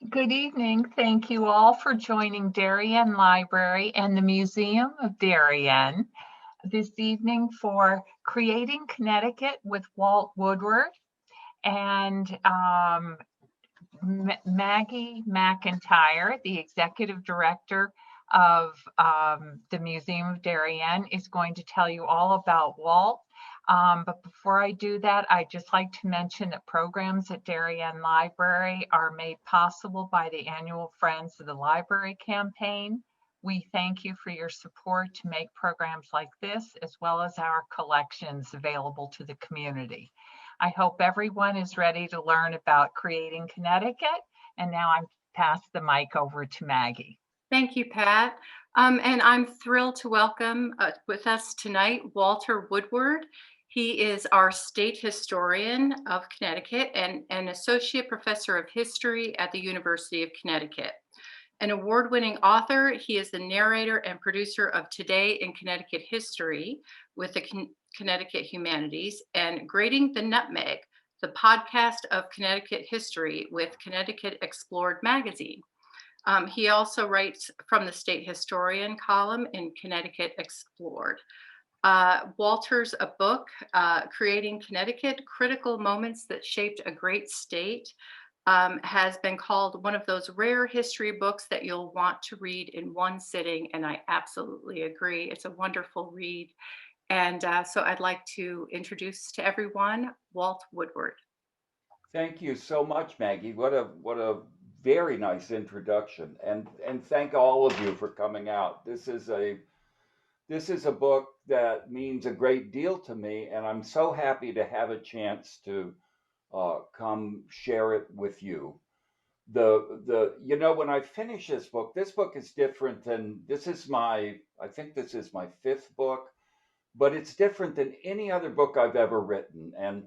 Good evening. Thank you all for joining Darien Library and the Museum of Darien this evening for Creating Connecticut with Walt Woodward and Maggie McIntyre, the executive director of the Museum of Darien, is going to tell you all about Walt. But before I do that, I'd just like to mention that programs at Darien Library are made possible by the annual Friends of the Library campaign. We thank you for your support to make programs like this, as well as our collections available to the community. I hope everyone is ready to learn about creating Connecticut. And now I'm pass the mic over to Maggie. Thank you, Pat. And I'm thrilled to welcome with us tonight Walter Woodward. He is our state historian of Connecticut and an associate professor of history at the University of Connecticut. An award-winning author, he is the narrator and producer of Today in Connecticut History with the Connecticut Humanities and Grading the Nutmeg, the podcast of Connecticut history with Connecticut Explored magazine. He also writes from the State Historian column in Connecticut Explored. Walter's a book, Creating Connecticut, Critical Moments That Shaped a Great State, has been called one of those rare history books that you'll want to read in one sitting, and I absolutely agree. It's a wonderful read. And so I'd like to introduce to everyone Walt Woodward. Thank you so much, Maggie. What a very nice introduction, and thank all of you for coming out. This is a book that means a great deal to me, and I'm so happy to have a chance to come share it with you. When I finish this book is different than I think this is my fifth book, but it's different than any other book I've ever written. And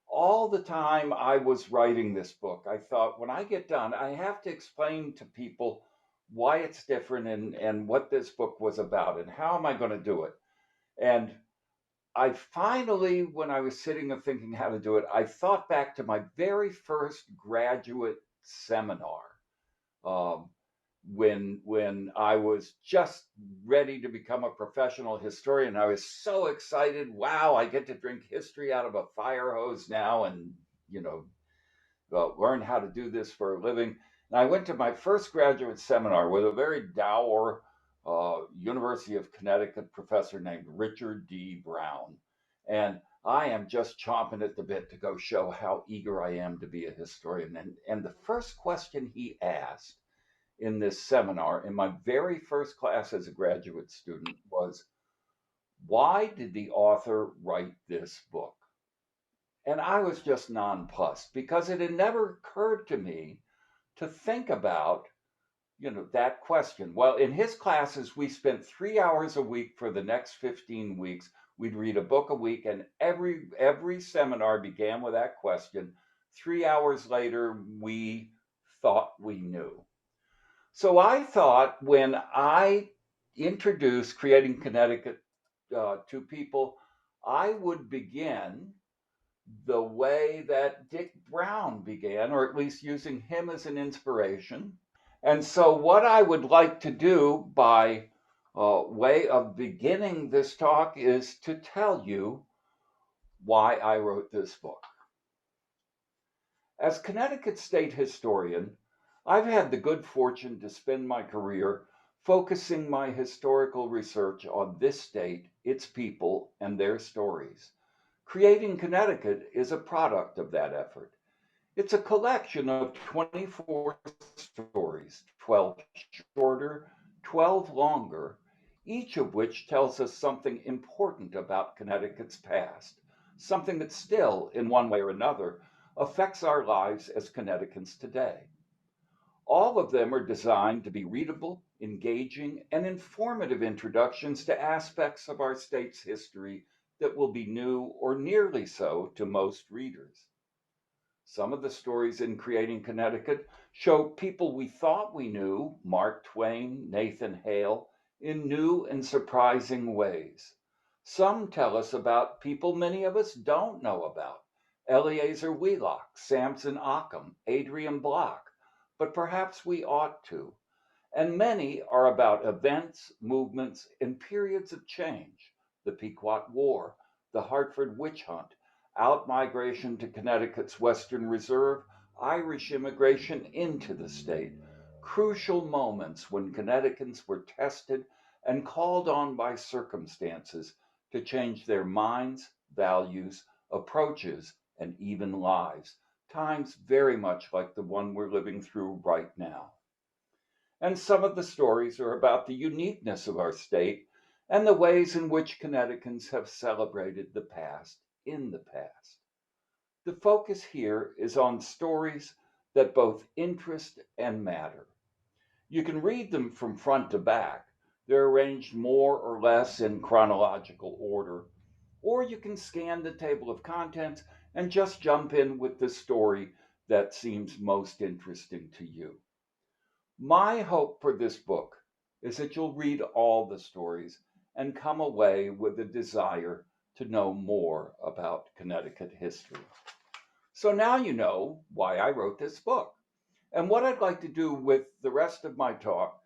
all the time I was writing this book, I thought, when I get done, I have to explain to people why it's different and what this book was about and how am I going to do it. And I finally, when I was sitting and thinking how to do it, I thought back to my very first graduate seminar. Um, when I was just ready to become a professional historian. I was so excited. Wow, I get to drink history out of a fire hose now and, learn how to do this for a living. And I went to my first graduate seminar with a very dour University of Connecticut professor named Richard D. Brown. And I am just chomping at the bit to go show how eager I am to be a historian. And the first question he asked in this seminar, in my very first class as a graduate student, was, why did the author write this book? And I was just nonplussed because it had never occurred to me to think about, that question. Well, in his classes, we spent 3 hours a week for the next 15 weeks. We'd read a book a week, and every seminar began with that question. 3 hours later, we thought we knew. So I thought when I introduced Creating Connecticut to people, I would begin the way that Dick Brown began, or at least using him as an inspiration. And so, what I would like to do by way of beginning this talk is to tell you why I wrote this book. As Connecticut State Historian, I've had the good fortune to spend my career focusing my historical research on this state, its people, and their stories. Creating Connecticut is a product of that effort. It's a collection of 24 stories, 12 shorter, 12 longer, each of which tells us something important about Connecticut's past, something that still, in one way or another, affects our lives as Connecticutans today. All of them are designed to be readable, engaging, and informative introductions to aspects of our state's history that will be new or nearly so to most readers. Some of the stories in Creating Connecticut show people we thought we knew, Mark Twain, Nathan Hale, in new and surprising ways. Some tell us about people many of us don't know about. Eleazar Wheelock, Samson Occam, Adrian Block, but perhaps we ought to. And many are about events, movements, and periods of change: the Pequot War, the Hartford Witch Hunt, outmigration to Connecticut's Western Reserve, Irish immigration into the state, crucial moments when Connecticutans were tested and called on by circumstances to change their minds, values, approaches, and even lives, times very much like the one we're living through right now. And some of the stories are about the uniqueness of our state and the ways in which Connecticutans have celebrated the past in the past. The focus here is on stories that both interest and matter. You can read them from front to back. They're arranged more or less in chronological order, or you can scan the table of contents and just jump in with the story that seems most interesting to you. My hope for this book is that you'll read all the stories and come away with a desire to know more about Connecticut history. So now you know why I wrote this book. And what I'd like to do with the rest of my talk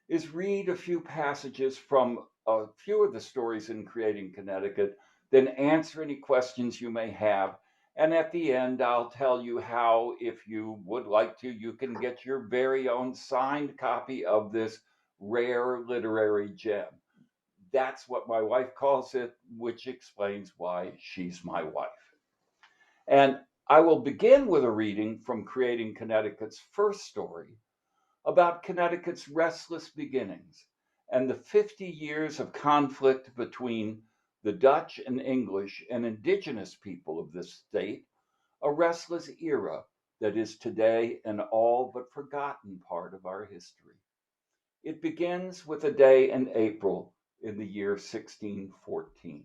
is read a few passages from a few of the stories in Creating Connecticut, then answer any questions you may have. And at the end, I'll tell you how, if you would like to, you can get your very own signed copy of this rare literary gem. That's what my wife calls it, which explains why she's my wife. And I will begin with a reading from Creating Connecticut's first story about Connecticut's restless beginnings and the 50 years of conflict between the Dutch and English and indigenous people of this state, a restless era that is today an all but forgotten part of our history. It begins with a day in April in the year 1614.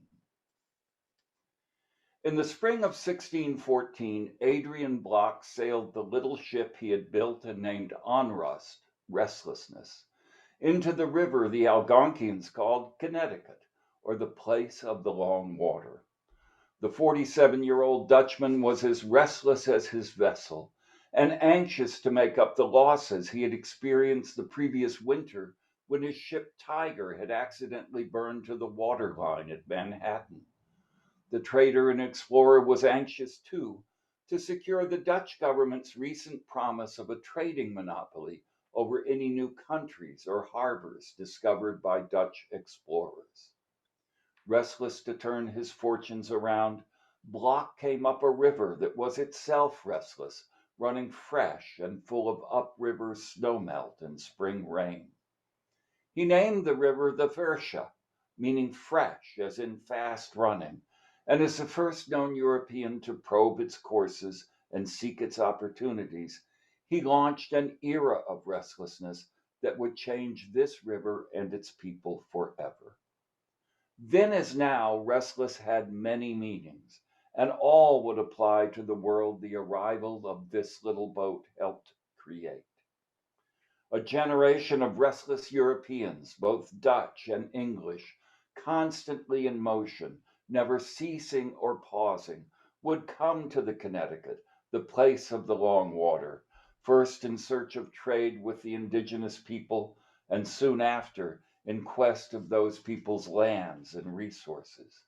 In the spring of 1614, Adrian Block sailed the little ship he had built and named Onrust, Restlessness, into the river the Algonquians called Connecticut, or the place of the long water. The 47-year-old Dutchman was as restless as his vessel, and anxious to make up the losses he had experienced the previous winter when his ship Tiger had accidentally burned to the waterline at Manhattan. The trader and explorer was anxious, too, to secure the Dutch government's recent promise of a trading monopoly over any new countries or harbors discovered by Dutch explorers. Restless to turn his fortunes around, Block came up a river that was itself restless, running fresh and full of upriver snowmelt and spring rain. He named the river the Versha, meaning fresh, as in fast running, and as the first known European to probe its courses and seek its opportunities, he launched an era of restlessness that would change this river and its people forever. Then as now, restless had many meanings, and all would apply to the world the arrival of this little boat helped create. A generation of restless Europeans, both Dutch and English, constantly in motion, never ceasing or pausing, would come to the Connecticut, the place of the long water, first in search of trade with the indigenous people, and soon after in quest of those people's lands and resources.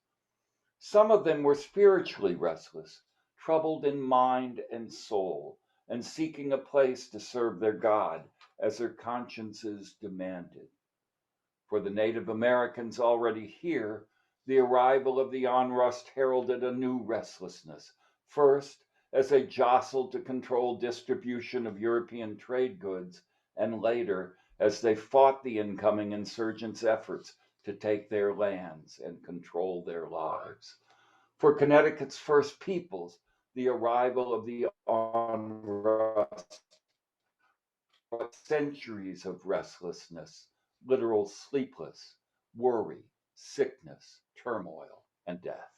Some of them were spiritually restless, troubled in mind and soul, and seeking a place to serve their God as their consciences demanded. For the Native Americans already here, the arrival of the Onrust heralded a new restlessness, first as they jostled to control distribution of European trade goods, and later as they fought the incoming insurgents' efforts to take their lands and control their lives. For Connecticut's first peoples, the arrival of the Onrust brought centuries of restlessness, literal sleepless, worry, sickness, turmoil, and death.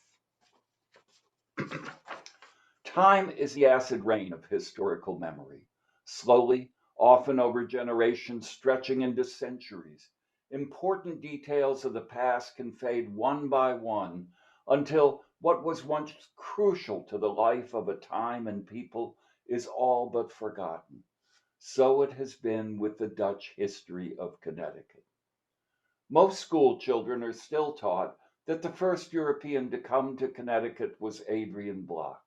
Time is the acid rain of historical memory. Slowly, often over generations stretching into centuries, important details of the past can fade one by one until what was once crucial to the life of a time and people is all but forgotten. So it has been with the Dutch history of Connecticut. Most school children are still taught that the first European to come to Connecticut was Adrian Block,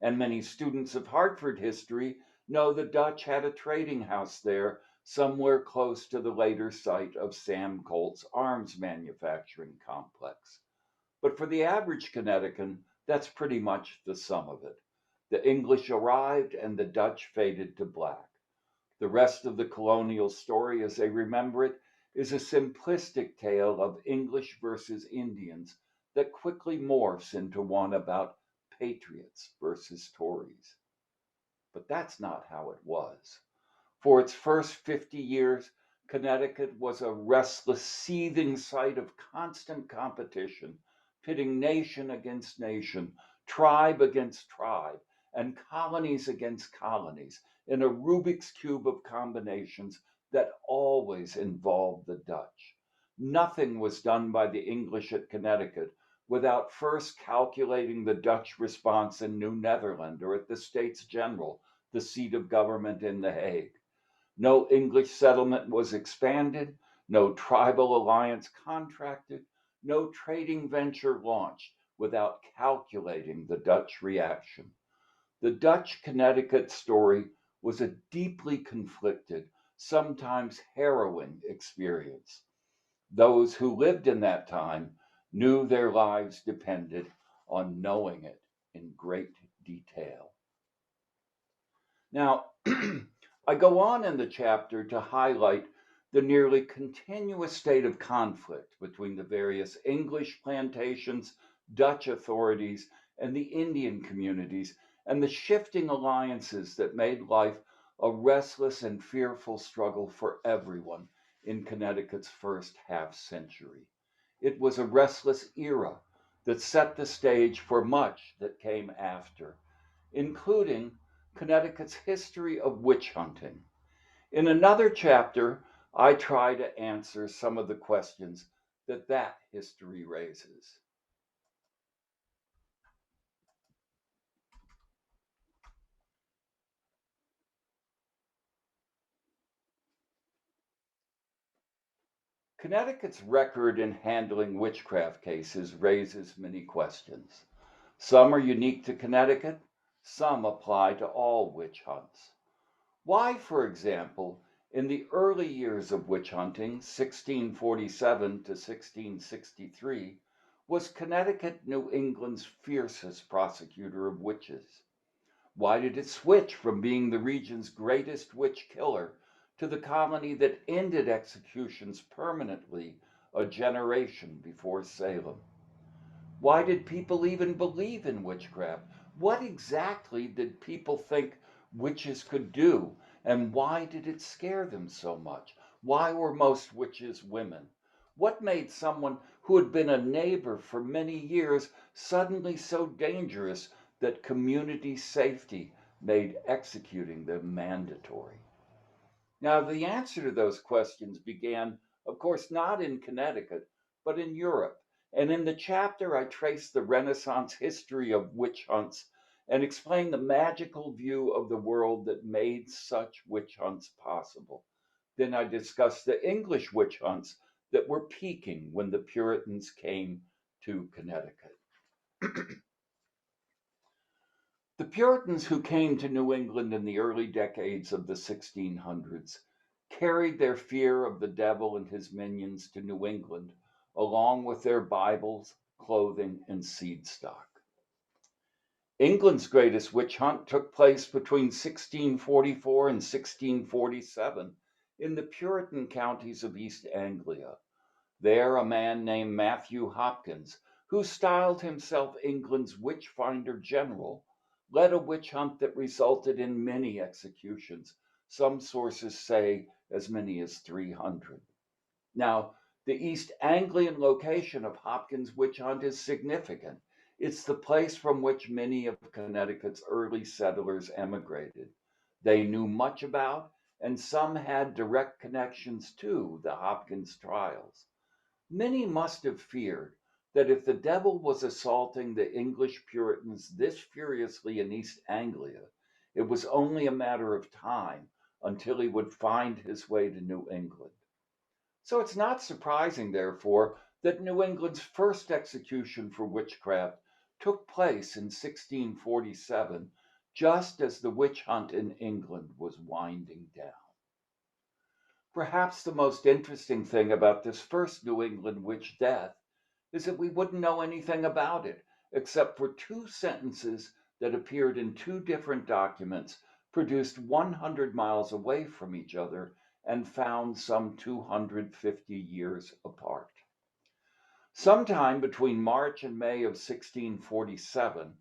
and many students of Hartford history know the Dutch had a trading house there somewhere close to the later site of Sam Colt's arms manufacturing complex. But for the average Connecticut, that's pretty much the sum of it. The English arrived and the Dutch faded to black. The rest of the colonial story, as they remember it, is a simplistic tale of English versus Indians that quickly morphs into one about patriots versus Tories. But that's not how it was. For its first 50 years, Connecticut was a restless, seething site of constant competition, pitting nation against nation, tribe against tribe, and colonies against colonies in a Rubik's Cube of combinations that always involved the Dutch. Nothing was done by the English at Connecticut without first calculating the Dutch response in New Netherland or at the States General, the seat of government in The Hague. No English settlement was expanded, no tribal alliance contracted, no trading venture launched without calculating the Dutch reaction. The Dutch Connecticut story was a deeply conflicted, sometimes harrowing experience. Those who lived in that time knew their lives depended on knowing it in great detail. Now, I go on in the chapter to highlight the nearly continuous state of conflict between the various English plantations, Dutch authorities, and the Indian communities, and the shifting alliances that made life a restless and fearful struggle for everyone in Connecticut's first half century. It was a restless era that set the stage for much that came after, including Connecticut's history of witch hunting. In another chapter, I try to answer some of the questions that history raises. Connecticut's record in handling witchcraft cases raises many questions. Some are unique to Connecticut, some apply to all witch hunts. Why, for example, in the early years of witch hunting, 1647 to 1663, was Connecticut New England's fiercest prosecutor of witches? Why did it switch from being the region's greatest witch killer to the colony that ended executions permanently a generation before Salem? Why did people even believe in witchcraft? What exactly did people think witches could do? And why did it scare them so much? Why were most witches women? What made someone who had been a neighbor for many years suddenly so dangerous that community safety made executing them mandatory? Now, the answer to those questions began, of course, not in Connecticut, but in Europe. And in the chapter, I trace the Renaissance history of witch hunts and explain the magical view of the world that made such witch hunts possible. Then I discuss the English witch hunts that were peaking when the Puritans came to Connecticut. The Puritans who came to New England in the early decades of the 1600s carried their fear of the devil and his minions to New England, along with their Bibles, clothing, and seed stock. England's greatest witch hunt took place between 1644 and 1647 in the Puritan counties of East Anglia. There, a man named Matthew Hopkins, who styled himself England's witch finder general, led a witch hunt that resulted in many executions. Some sources say as many as 300. Now, the East Anglian location of Hopkins' witch hunt is significant. It's the place from which many of Connecticut's early settlers emigrated. They knew much about, and some had direct connections to, the Hopkins trials. Many must have feared that if the devil was assaulting the English Puritans this furiously in East Anglia, it was only a matter of time until he would find his way to New England. So it's not surprising, therefore, that New England's first execution for witchcraft took place in 1647, just as the witch hunt in England was winding down. Perhaps the most interesting thing about this first New England witch death is that we wouldn't know anything about it, except for two sentences that appeared in two different documents produced 100 miles away from each other and found some 250 years apart. Sometime between March and May of 1647,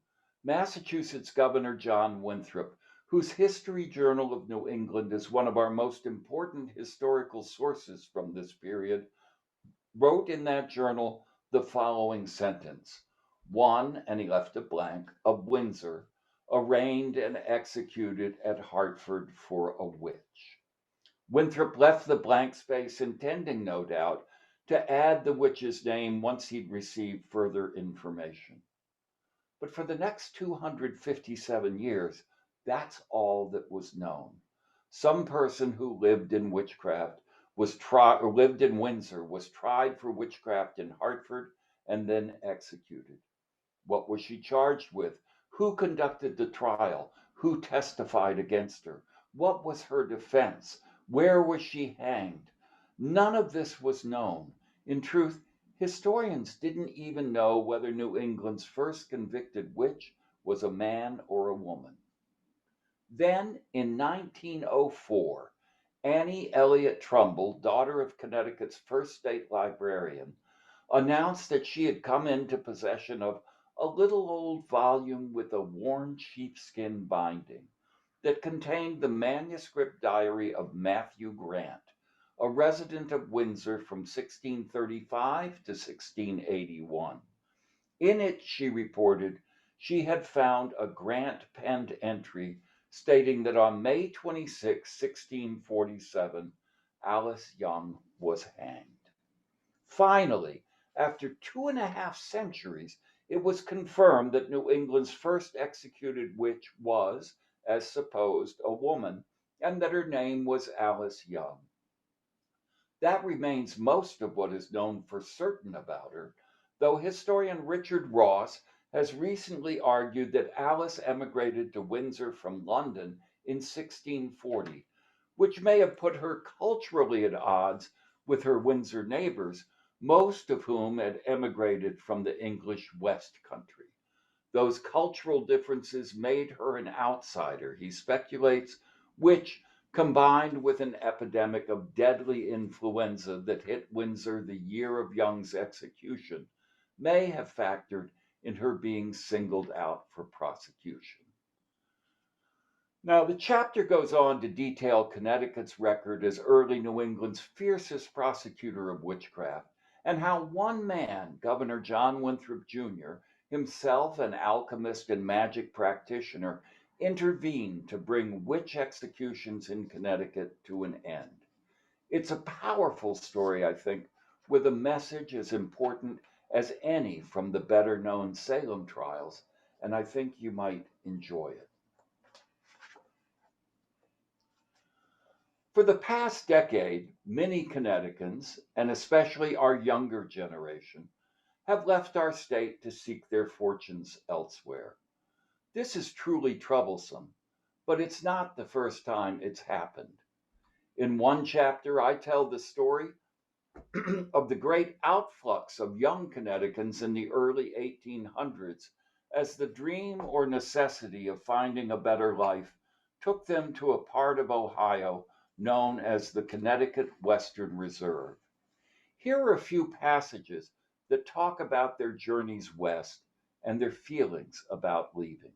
Massachusetts Governor John Winthrop, whose History Journal of New England is one of our most important historical sources from this period, wrote in that journal the following sentence: "One," and he left it blank, "of Windsor, arraigned and executed at Hartford for a witch." Winthrop left the blank space intending, no doubt, to add the witch's name once he'd received further information. But for the next 257 years, that's all that was known. Some person who lived in witchcraft lived in Windsor, was tried for witchcraft in Hartford, and then executed. What was she charged with? Who conducted the trial? Who testified against her? What was her defense? Where was she hanged? None of this was known. In truth, historians didn't even know whether New England's first convicted witch was a man or a woman. Then, in 1904, Annie Elliott Trumbull, daughter of Connecticut's first state librarian, announced that she had come into possession of a little old volume with a worn sheepskin binding that contained the manuscript diary of Matthew Grant, a resident of Windsor from 1635 to 1681. In it, she reported, she had found a Grant-penned entry stating that on May 26, 1647, Alice Young was hanged. Finally, after 2.5 centuries, it was confirmed that New England's first executed witch was, as supposed, a woman, and that her name was Alice Young. That remains most of what is known for certain about her, though historian Richard Ross has recently argued that Alice emigrated to Windsor from London in 1640, which may have put her culturally at odds with her Windsor neighbors, most of whom had emigrated from the English West Country. Those cultural differences made her an outsider, he speculates, which, combined with an epidemic of deadly influenza that hit Windsor the year of Young's execution, may have factored in her being singled out for prosecution. Now, the chapter goes on to detail Connecticut's record as early New England's fiercest prosecutor of witchcraft, and how one man, Governor John Winthrop Jr., himself an alchemist and magic practitioner, intervened to bring witch executions in Connecticut to an end. It's a powerful story, I think, with a message as important as any from the better-known Salem trials, and I think you might enjoy it. For the past decade, many Connecticutans, and especially our younger generation, have left our state to seek their fortunes elsewhere. This is truly troublesome, but it's not the first time it's happened. In one chapter, I tell the story of the great outflux of young Connecticutans in the early 1800s as the dream or necessity of finding a better life took them to a part of Ohio known as the Connecticut Western Reserve. Here are a few passages that talk about their journeys west and their feelings about leaving.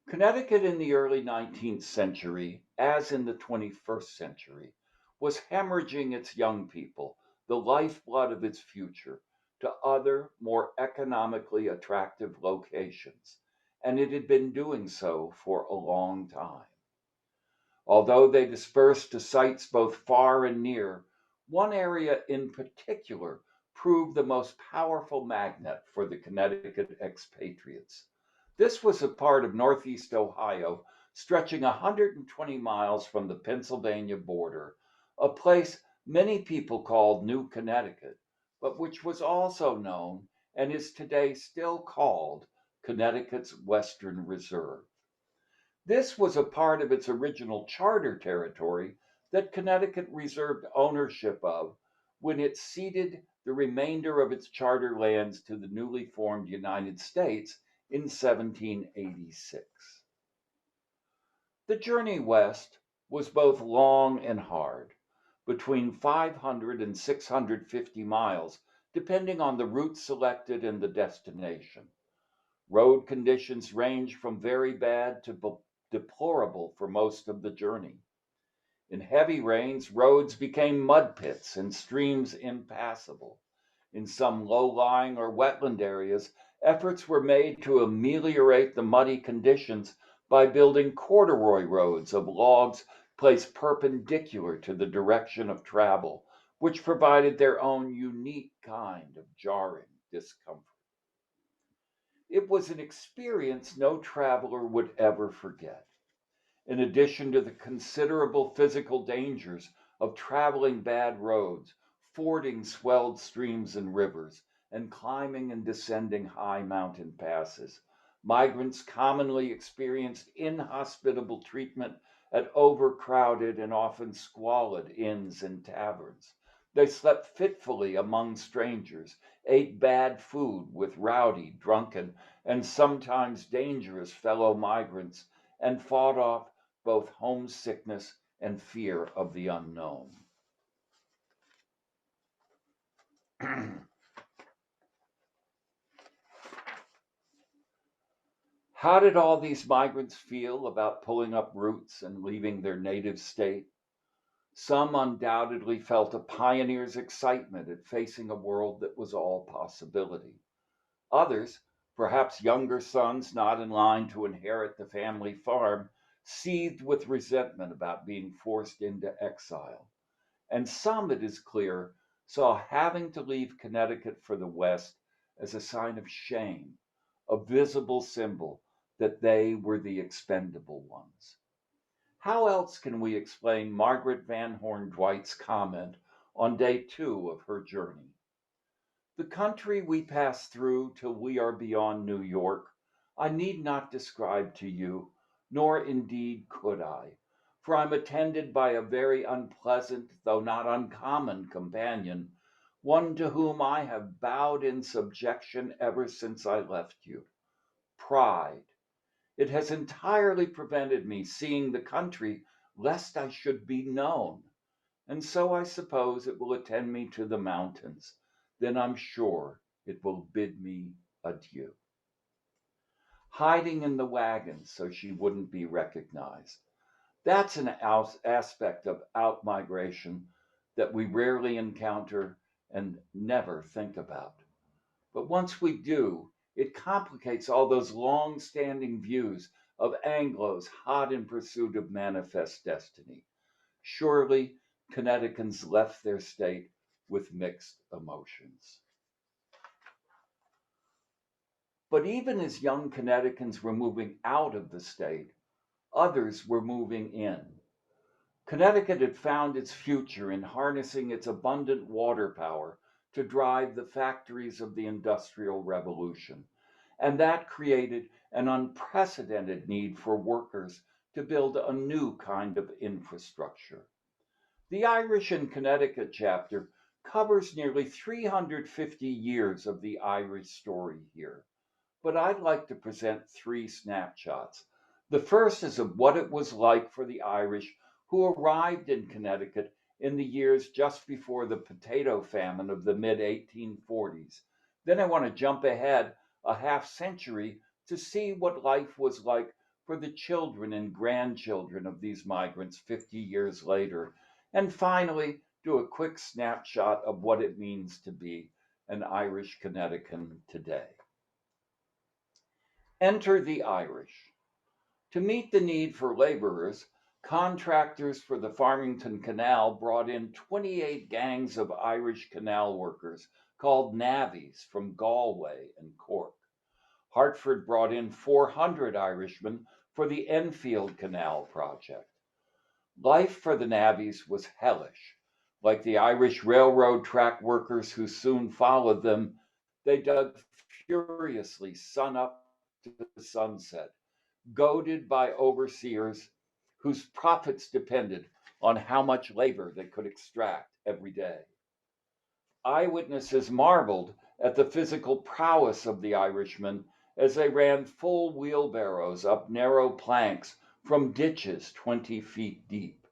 Connecticut in the early 19th century, as in the 21st century, was hemorrhaging its young people, the lifeblood of its future, to other, more economically attractive locations, and it had been doing so for a long time. Although they dispersed to sites both far and near, one area in particular proved the most powerful magnet for the Connecticut expatriates. This was a part of Northeast Ohio stretching 120 miles from the Pennsylvania border, a place many people called New Connecticut, but which was also known and is today still called Connecticut's Western Reserve. This was a part of its original charter territory that Connecticut reserved ownership of when it ceded the remainder of its charter lands to the newly formed United States in 1786. The journey west was both long and hard, between 500 and 650 miles, depending on the route selected and the destination. Road conditions ranged from very bad to deplorable for most of the journey. In heavy rains, roads became mud pits and streams impassable. In some low-lying or wetland areas, efforts were made to ameliorate the muddy conditions by building corduroy roads of logs placed perpendicular to the direction of travel, which provided their own unique kind of jarring discomfort. It was an experience no traveler would ever forget. In addition to the considerable physical dangers of traveling bad roads, fording swelled streams and rivers, and climbing and descending high mountain passes, migrants commonly experienced inhospitable treatment at overcrowded and often squalid inns and taverns. They slept fitfully among strangers, ate bad food with rowdy, drunken, and sometimes dangerous fellow migrants, and fought off both homesickness and fear of the unknown. How did all these migrants feel about pulling up roots and leaving their native state? Some undoubtedly felt a pioneer's excitement at facing a world that was all possibility. Others, perhaps younger sons not in line to inherit the family farm, seethed with resentment about being forced into exile. And some, it is clear, saw having to leave Connecticut for the West as a sign of shame, a visible symbol that they were the expendable ones. How else can we explain Margaret Van Horn Dwight's comment on day 2 of her journey? The country we pass through till we are beyond New York, I need not describe to you, nor indeed could I, for I'm attended by a very unpleasant, though not uncommon companion, one to whom I have bowed in subjection ever since I left you. Pride. It has entirely prevented me seeing the country lest I should be known, and so I suppose it will attend me to the mountains. Then I'm sure it will bid me adieu. Hiding in the wagon so she wouldn't be recognized. That's an aspect of outmigration that we rarely encounter and never think about. But once we do, it complicates all those long-standing views of Anglos hot in pursuit of manifest destiny. Surely, Connecticutans left their state with mixed emotions. But even as young Connecticutans were moving out of the state, others were moving in. Connecticut had found its future in harnessing its abundant water power to drive the factories of the Industrial Revolution, and that created an unprecedented need for workers to build a new kind of infrastructure. The Irish in Connecticut chapter covers nearly 350 years of the Irish story here, but I'd like to present 3 snapshots. The first is of what it was like for the Irish who arrived in Connecticut in the years just before the potato famine of the mid-1840s. Then I want to jump ahead a half century to see what life was like for the children and grandchildren of these migrants 50 years later. And finally, do a quick snapshot of what it means to be an Irish Connecticut today. Enter the Irish. To meet the need for laborers, contractors for the Farmington Canal brought in 28 gangs of Irish canal workers called navvies from Galway and Cork. Hartford brought in 400 Irishmen for the Enfield Canal project. Life for the navvies was hellish. Like the Irish railroad track workers who soon followed them, they dug furiously sun up to sunset, goaded by overseers whose profits depended on how much labor they could extract every day. Eyewitnesses marveled at the physical prowess of the Irishmen as they ran full wheelbarrows up narrow planks from ditches 20 feet deep.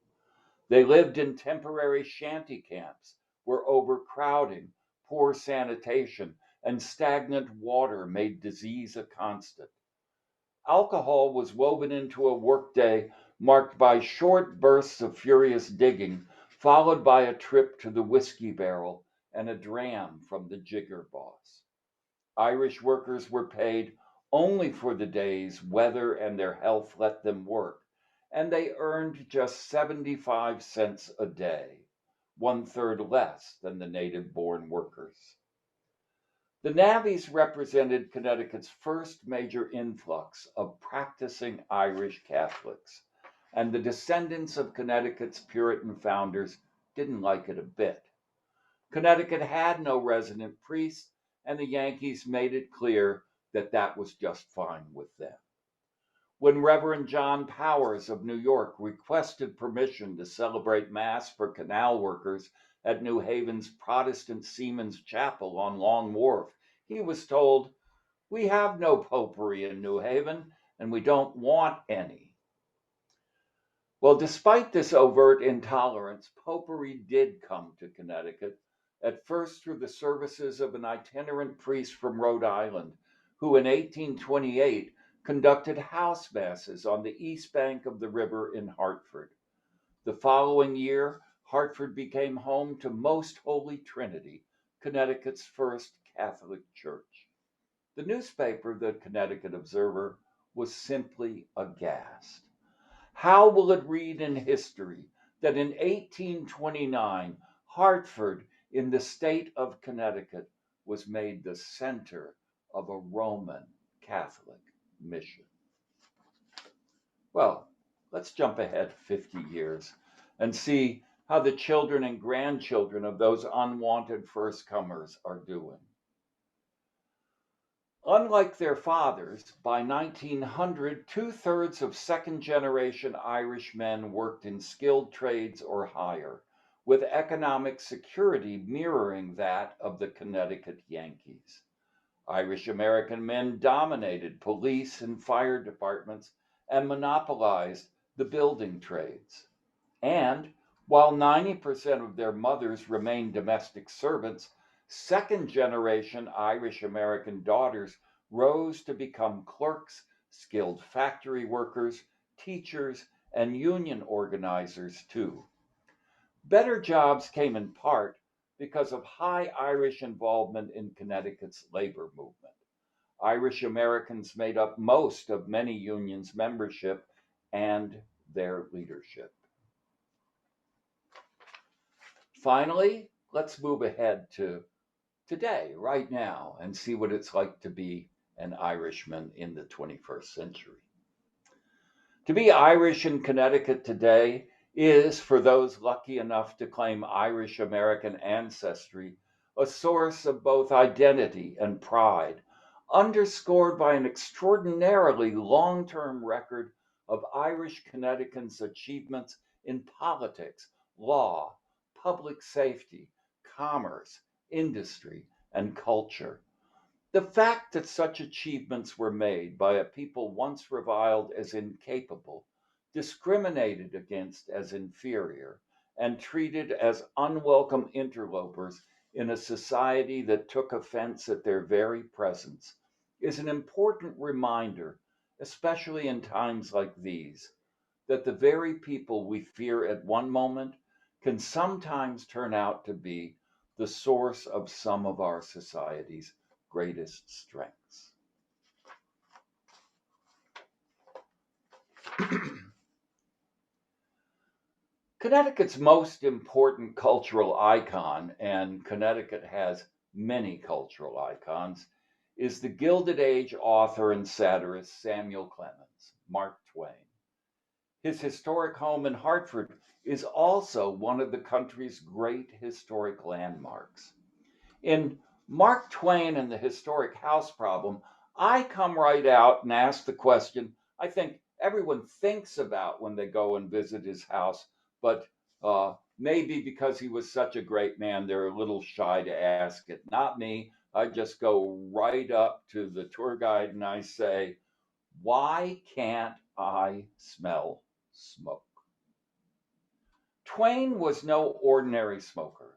They lived in temporary shanty camps where overcrowding, poor sanitation, and stagnant water made disease a constant. Alcohol was woven into a workday marked by short bursts of furious digging, followed by a trip to the whiskey barrel and a dram from the jigger boss. Irish workers were paid only for the days weather and their health let them work, and they earned just 75 cents a day, 1/3 less than the native-born workers. The navvies represented Connecticut's first major influx of practicing Irish Catholics, and the descendants of Connecticut's Puritan founders didn't like it a bit. Connecticut had no resident priests, and the Yankees made it clear that that was just fine with them. When Reverend John Powers of New York requested permission to celebrate Mass for canal workers at New Haven's Protestant Seamen's Chapel on Long Wharf, he was told, "We have no popery in New Haven, and we don't want any." Well, despite this overt intolerance, popery did come to Connecticut, at first through the services of an itinerant priest from Rhode Island, who in 1828 conducted house masses on the east bank of the river in Hartford. The following year, Hartford became home to Most Holy Trinity, Connecticut's first Catholic church. The newspaper, the Connecticut Observer, was simply aghast. How will it read in history that in 1829, Hartford in the state of Connecticut was made the center of a Roman Catholic mission? Well, let's jump ahead 50 years and see how the children and grandchildren of those unwanted first-comers are doing. Unlike their fathers, by 1900, 2/3 of second-generation Irish men worked in skilled trades or higher, with economic security mirroring that of the Connecticut Yankees. Irish American men dominated police and fire departments and monopolized the building trades. And while 90% of their mothers remained domestic servants, second-generation Irish American daughters rose to become clerks, skilled factory workers, teachers, and union organizers too. Better jobs came in part because of high Irish involvement in Connecticut's labor movement. Irish Americans made up most of many unions' membership and their leadership. Finally, let's move ahead to today, right now, and see what it's like to be an Irishman in the 21st century. To be Irish in Connecticut today is, for those lucky enough to claim Irish American ancestry, a source of both identity and pride, underscored by an extraordinarily long-term record of Irish Connecticut's achievements in politics, law, public safety, commerce, industry, and culture. The fact that such achievements were made by a people once reviled as incapable, discriminated against as inferior, and treated as unwelcome interlopers in a society that took offense at their very presence is an important reminder, especially in times like these, that the very people we fear at one moment can sometimes turn out to be the source of some of our society's greatest strengths. Connecticut's most important cultural icon, and Connecticut has many cultural icons, is the Gilded Age author and satirist Samuel Clemens, Mark Twain. His historic home in Hartford is also one of the country's great historic landmarks. In Mark Twain and the Historic House Problem, I come right out and ask the question I think everyone thinks about when they go and visit his house, but maybe because he was such a great man, they're a little shy to ask it. Not me. I just go right up to the tour guide and I say, why can't I smell smoke? Twain was no ordinary smoker.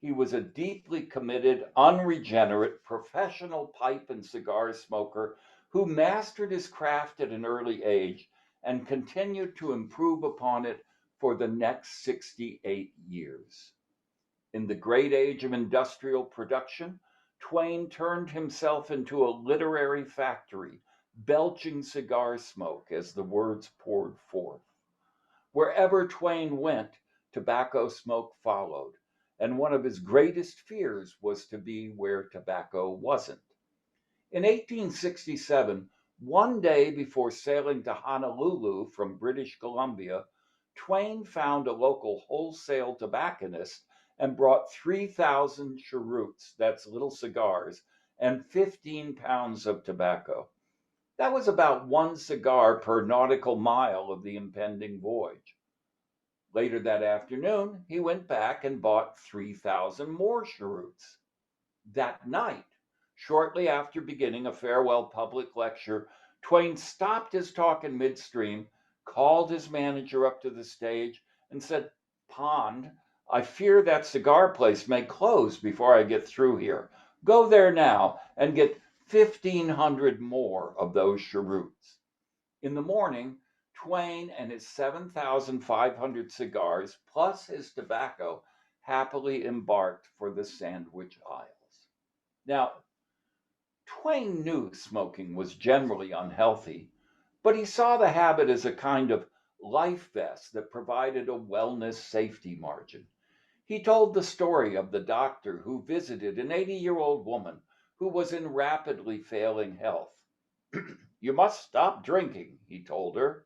He was a deeply committed, unregenerate, professional pipe and cigar smoker who mastered his craft at an early age and continued to improve upon it for the next 68 years. In the great age of industrial production, Twain turned himself into a literary factory, belching cigar smoke as the words poured forth. Wherever Twain went, tobacco smoke followed, and one of his greatest fears was to be where tobacco wasn't. In 1867, one day before sailing to Honolulu from British Columbia, Twain found a local wholesale tobacconist and brought 3,000 cheroots, that's little cigars, and 15 pounds of tobacco. That was about one cigar per nautical mile of the impending voyage. Later that afternoon, he went back and bought 3,000 more cheroots. That night, shortly after beginning a farewell public lecture, Twain stopped his talk in midstream, called his manager up to the stage, and said, "Pond, I fear that cigar place may close before I get through here. Go there now and get 1,500 more of those cheroots." In the morning, Twain and his 7,500 cigars, plus his tobacco, happily embarked for the Sandwich Isles. Now, Twain knew smoking was generally unhealthy, but he saw the habit as a kind of life vest that provided a wellness safety margin. He told the story of the doctor who visited an 80-year-old woman who was in rapidly failing health. "You must stop drinking," he told her.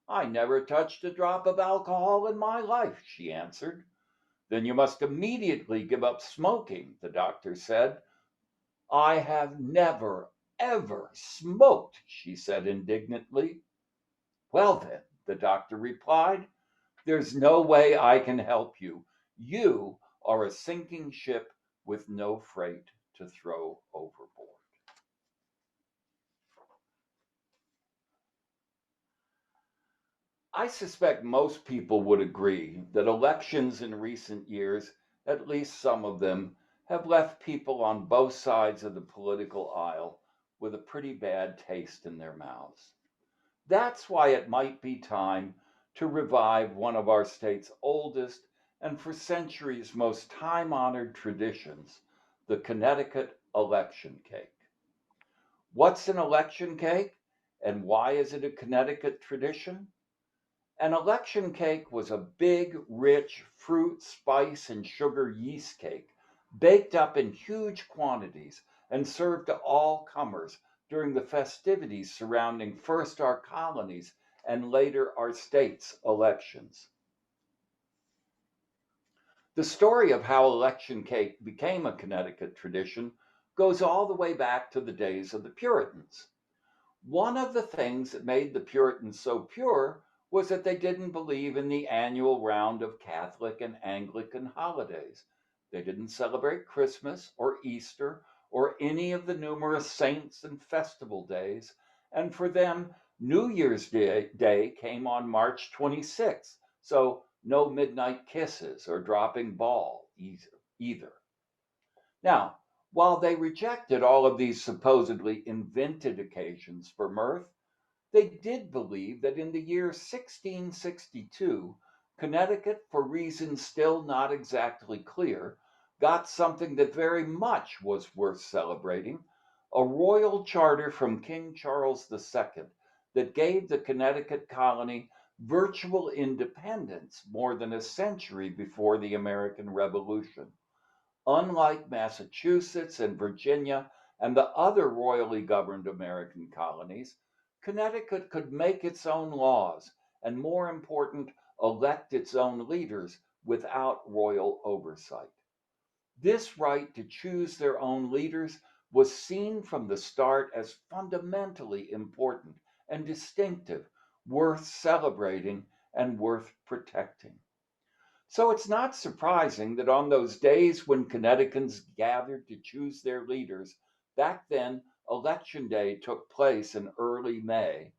"I never touched a drop of alcohol in my life," she answered. "Then you must immediately give up smoking," the doctor said. "I have never, ever smoked," she said indignantly. "Well then," the doctor replied, "there's no way I can help you. You are a sinking ship with no freight to throw overboard." I suspect most people would agree that elections in recent years, at least some of them, have left people on both sides of the political aisle with a pretty bad taste in their mouths. That's why it might be time to revive one of our state's oldest and for centuries most time-honored traditions, the Connecticut election cake. What's an election cake, and why is it a Connecticut tradition? An election cake was a big, rich fruit, spice, and sugar yeast cake, baked up in huge quantities and served to all comers during the festivities surrounding first our colonies and later our state's elections. The story of how election cake became a Connecticut tradition goes all the way back to the days of the Puritans. One of the things that made the Puritans so pure was that they didn't believe in the annual round of Catholic and Anglican holidays. They didn't celebrate Christmas or Easter or any of the numerous saints and festival days, and for them, New Year's Day came on March 26th, so no midnight kisses or dropping ball either. Now, while they rejected all of these supposedly invented occasions for mirth, they did believe that in the year 1662, Connecticut, for reasons still not exactly clear, got something that very much was worth celebrating, a royal charter from King Charles II that gave the Connecticut colony virtual independence more than a century before the American Revolution. Unlike Massachusetts and Virginia and the other royally governed American colonies, Connecticut could make its own laws and, more important, elect its own leaders without royal oversight. This right to choose their own leaders was seen from the start as fundamentally important and distinctive, worth celebrating and worth protecting. So it's not surprising that on those days when Connecticutans gathered to choose their leaders, back then Election Day took place in early May,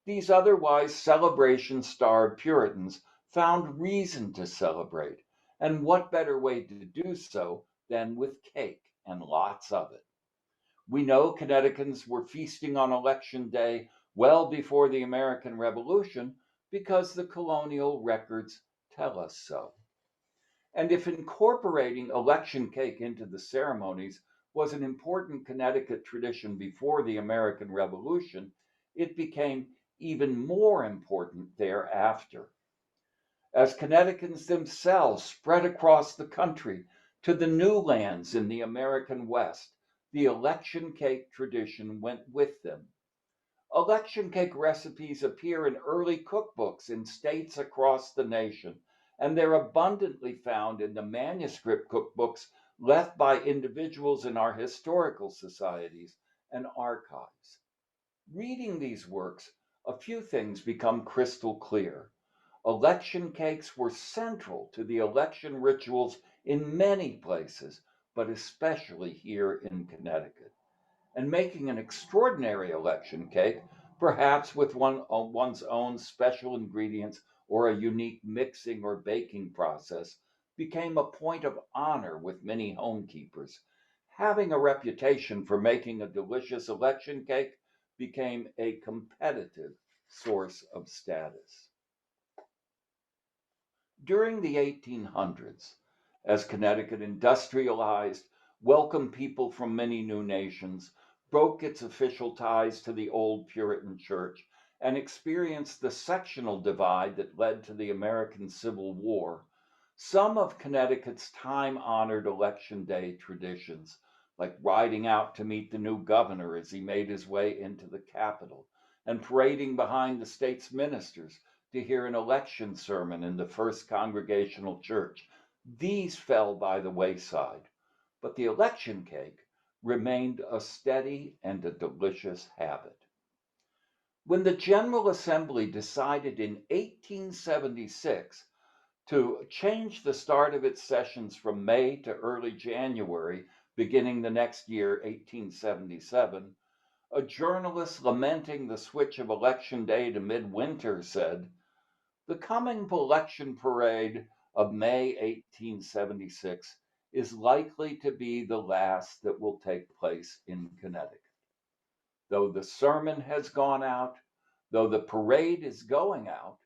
these otherwise celebration-starved Puritans found reason to celebrate, and what better way to do so than with cake and lots of it? We know Connecticutans were feasting on Election Day well before the American Revolution because the colonial records tell us so. And if incorporating election cake into the ceremonies was an important Connecticut tradition before the American Revolution, it became even more important thereafter. As Connecticutans themselves spread across the country to the new lands in the American West, the election cake tradition went with them. Election cake recipes appear in early cookbooks in states across the nation, and they're abundantly found in the manuscript cookbooks left by individuals in our historical societies and archives. Reading these works, a few things become crystal clear. Election cakes were central to the election rituals in many places, but especially here in Connecticut. And making an extraordinary election cake, perhaps with one's own special ingredients or a unique mixing or baking process, became a point of honor with many homekeepers. Having a reputation for making a delicious election cake became a competitive source of status. During the 1800s, as Connecticut industrialized, welcomed people from many new nations, broke its official ties to the old Puritan church, and experienced the sectional divide that led to the American Civil War, some of Connecticut's time-honored Election Day traditions, like riding out to meet the new governor as he made his way into the Capitol, and parading behind the state's ministers to hear an election sermon in the First Congregational Church. These fell by the wayside, but the election cake remained a steady and a delicious habit. When the General Assembly decided in 1876 to change the start of its sessions from May to early January, beginning the next year, 1877, a journalist lamenting the switch of Election Day to midwinter said, "The coming election parade of May 1876 is likely to be the last that will take place in Connecticut. Though the sermon has gone out, though the parade is going out,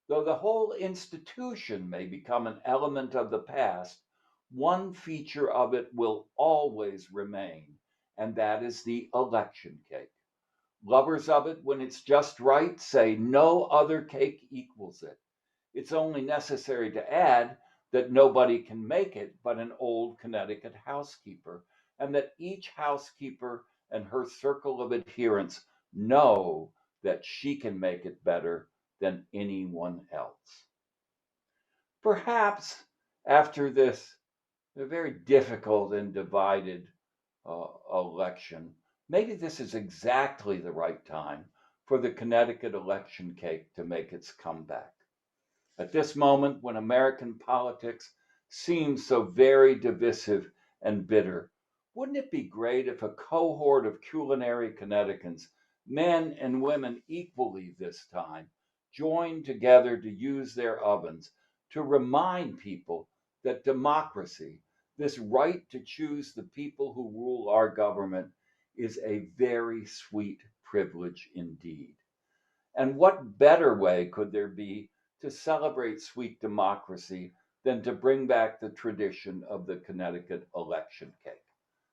though the whole institution may become an element of the past, one feature of it will always remain, and that is the election cake. Lovers of it, when it's just right, say no other cake equals it. It's only necessary to add that nobody can make it but an old Connecticut housekeeper, and that each housekeeper and her circle of adherents know that she can make it better than anyone else." Perhaps after this very difficult and divided election, maybe this is exactly the right time for the Connecticut election cake to make its comeback. At this moment, when American politics seems so very divisive and bitter, wouldn't it be great if a cohort of culinary Connecticutans, men and women equally this time, joined together to use their ovens to remind people that democracy, this right to choose the people who rule our government, is a very sweet privilege indeed. And what better way could there be to celebrate sweet democracy than to bring back the tradition of the Connecticut election cake?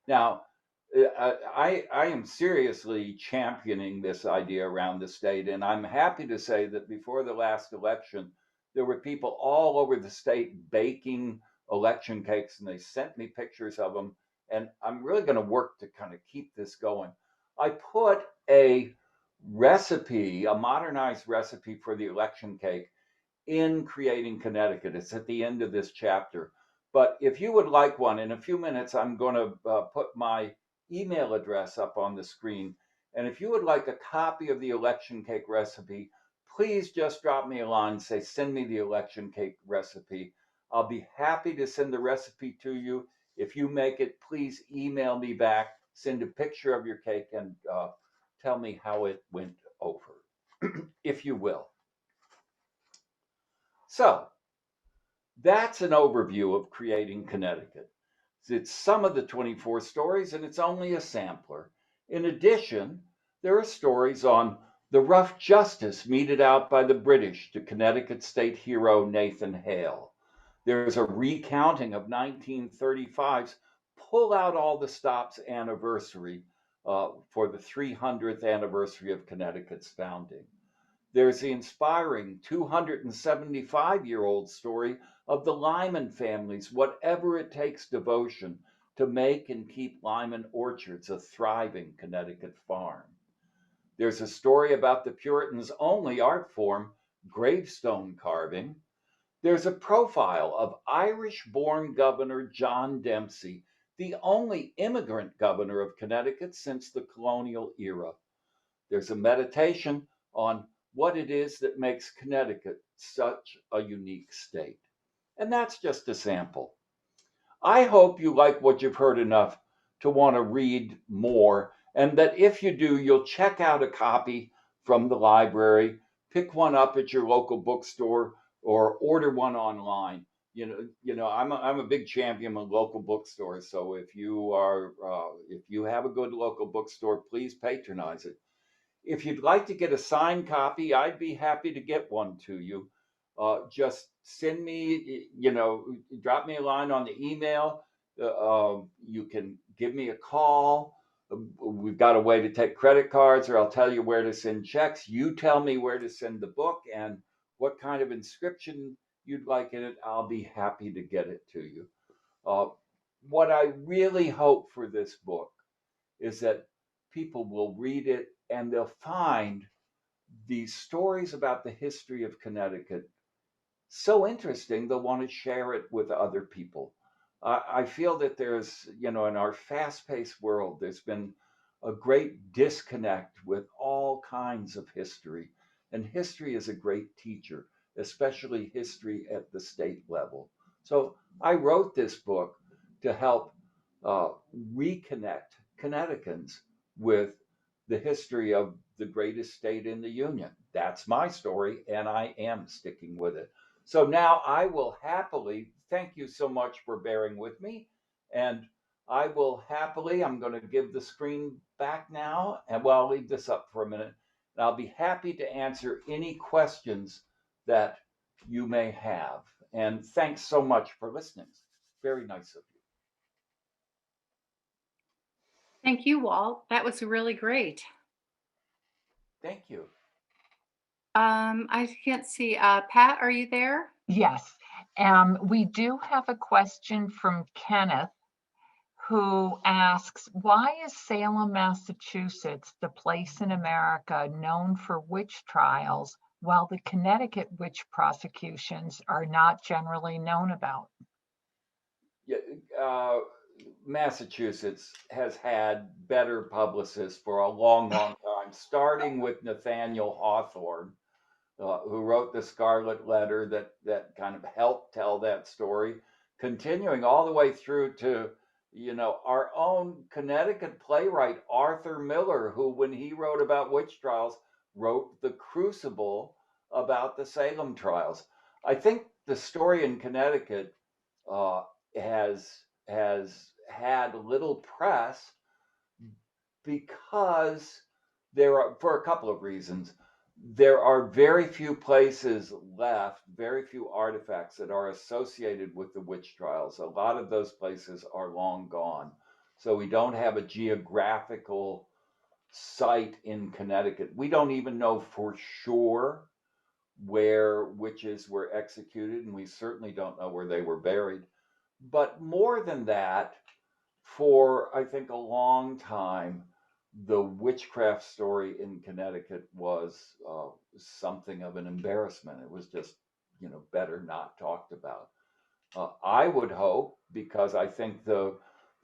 Now, I am seriously championing this idea around the state, and I'm happy to say that before the last election, there were people all over the state baking election cakes, and they sent me pictures of them. And I'm really going to work to kind of keep this going. I put a recipe, a modernized recipe for the election cake in Creating Connecticut. It's at the end of this chapter. But if you would like one, in a few minutes, I'm going to put my email address up on the screen. And if you would like a copy of the election cake recipe, please just drop me a line, say, send me the election cake recipe. I'll be happy to send the recipe to you. If you make it, please email me back, send a picture of your cake, and tell me how it went over, if you will. So that's an overview of Creating Connecticut. It's some of the 24 stories, and it's only a sampler. In addition, there are stories on the rough justice meted out by the British to Connecticut state hero Nathan Hale. There's a recounting of 1935's Pull Out All the Stops anniversary for the 300th anniversary of Connecticut's founding. There's the inspiring 275-year-old story of the Lyman family's whatever it takes devotion to make and keep Lyman orchards a thriving Connecticut farm. There's a story about the Puritans' only art form, gravestone carving. There's a profile of Irish-born Governor John Dempsey, the only immigrant governor of Connecticut since the colonial era. There's a meditation on what it is that makes Connecticut such a unique state. And that's just a sample. I hope you like what you've heard enough to want to read more, and that if you do, you'll check out a copy from the library, pick one up at your local bookstore, or order one online. I'm a big champion of local bookstores. So if you have a good local bookstore, please patronize it. If you'd like to get a signed copy, I'd be happy to get one to you. Just send me, drop me a line on the email. You can give me a call. We've got a way to take credit cards, or I'll tell you where to send checks. You tell me where to send the book and what kind of inscription you'd like in it. I'll be happy to get it to you. What I really hope for this book is that people will read it and they'll find these stories about the history of Connecticut so interesting they'll want to share it with other people. I feel that there's, in our fast-paced world, there's been a great disconnect with all kinds of history. And history is a great teacher, especially history at the state level. So I wrote this book to help reconnect Connecticutans with the history of the greatest state in the Union. That's my story, and I am sticking with it. So now I will happily thank you so much for bearing with me. And I'm going to give the screen back now. And I'll leave this up for a minute. And I'll be happy to answer any questions that you may have. And thanks so much for listening. Very nice of you. Thank you, Walt. That was really great. Thank you. I can't see. Pat, are you there? Yes. We do have a question from Kenneth, who asks, why is Salem, Massachusetts, the place in America known for witch trials, while the Connecticut witch prosecutions are not generally known about? Yeah, Massachusetts has had better publicists for a long, long time, starting with Nathaniel Hawthorne, who wrote the Scarlet Letter that kind of helped tell that story, continuing all the way through to, our own Connecticut playwright, Arthur Miller, who, when he wrote about witch trials, wrote The Crucible about the Salem trials. I think the story in Connecticut has had little press because for a couple of reasons. There are very few places left, very few artifacts that are associated with the witch trials. A lot of those places are long gone. So we don't have a geographical site in Connecticut. We don't even know for sure where witches were executed, and we certainly don't know where they were buried. But more than that, for I think a long time, the witchcraft story in Connecticut was something of an embarrassment. It was just, better not talked about. I would hope, because I think the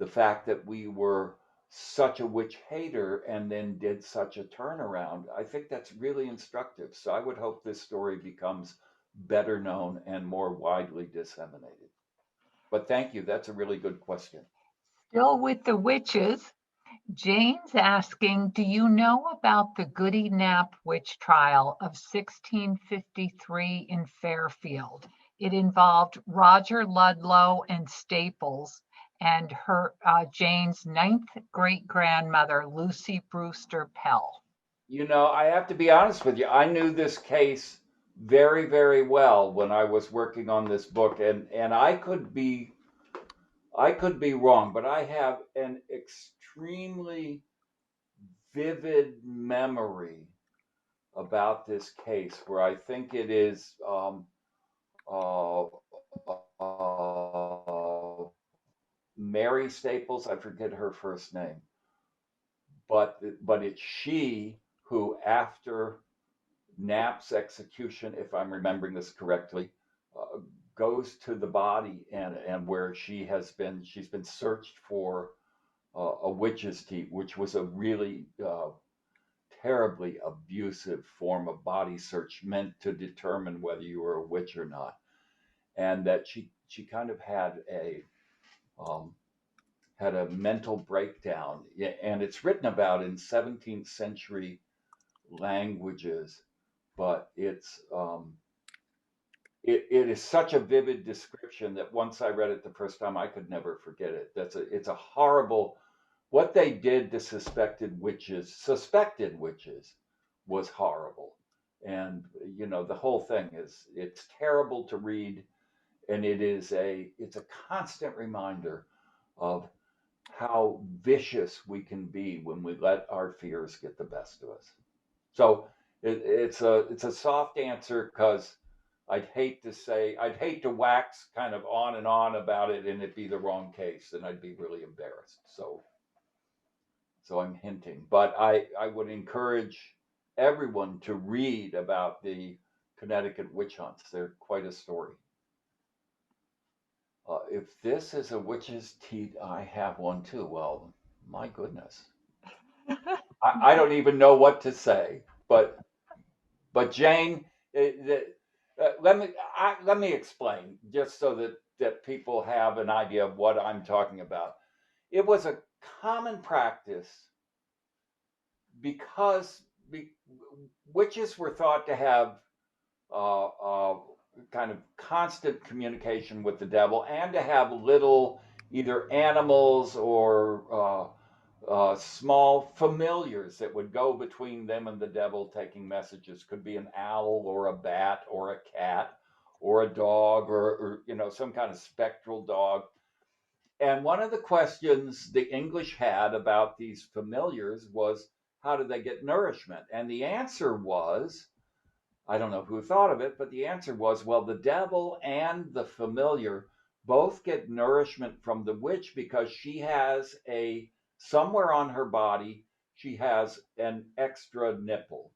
fact that we were such a witch hater and then did such a turnaround, I think that's really instructive. So I would hope this story becomes better known and more widely disseminated. But thank you. That's a really good question. Still with the witches, Jane's asking, do you know about the Goody Knapwitch trial of 1653 in Fairfield? It involved Roger Ludlow and Staples and her Jane's ninth great-grandmother, Lucy Brewster Pell. I have to be honest with you. I knew this case very, very well when I was working on this book, and I could be wrong, but I have an extremely vivid memory about this case where I think it is uh, uh, Mary Staples. I forget her first name, but it's she who, after Knapp's execution, if I'm remembering this correctly, goes to the body and where she's been searched for a witch's teeth, which was a really terribly abusive form of body search meant to determine whether you were a witch or not, and that she kind of um, had a mental breakdown, and it's written about in 17th century languages, but it is such a vivid description that once I read it the first time, I could never forget it. It's a horrible, what they did to suspected witches was horrible. And the whole thing it's terrible to read, and it's a constant reminder of how vicious we can be when we let our fears get the best of us. So it's a soft answer, because I'd hate to wax kind of on and on about it and it be the wrong case, and I'd be really embarrassed. So I'm hinting, but I would encourage everyone to read about the Connecticut witch hunts. They're quite a story. If this is a witch's teat, I have one too. Well, my goodness. I don't even know what to say, but Jane, let me explain, just so that people have an idea of what I'm talking about. It was a common practice because witches were thought to have kind of constant communication with the devil, and to have little either animals or small familiars that would go between them and the devil taking messages. Could be an owl or a bat or a cat or a dog, or some kind of spectral dog. And one of the questions the English had about these familiars was, how do they get nourishment? And the answer was, I don't know who thought of it, but the answer was, well, the devil and the familiar both get nourishment from the witch, because she has somewhere on her body, she has an extra nipple.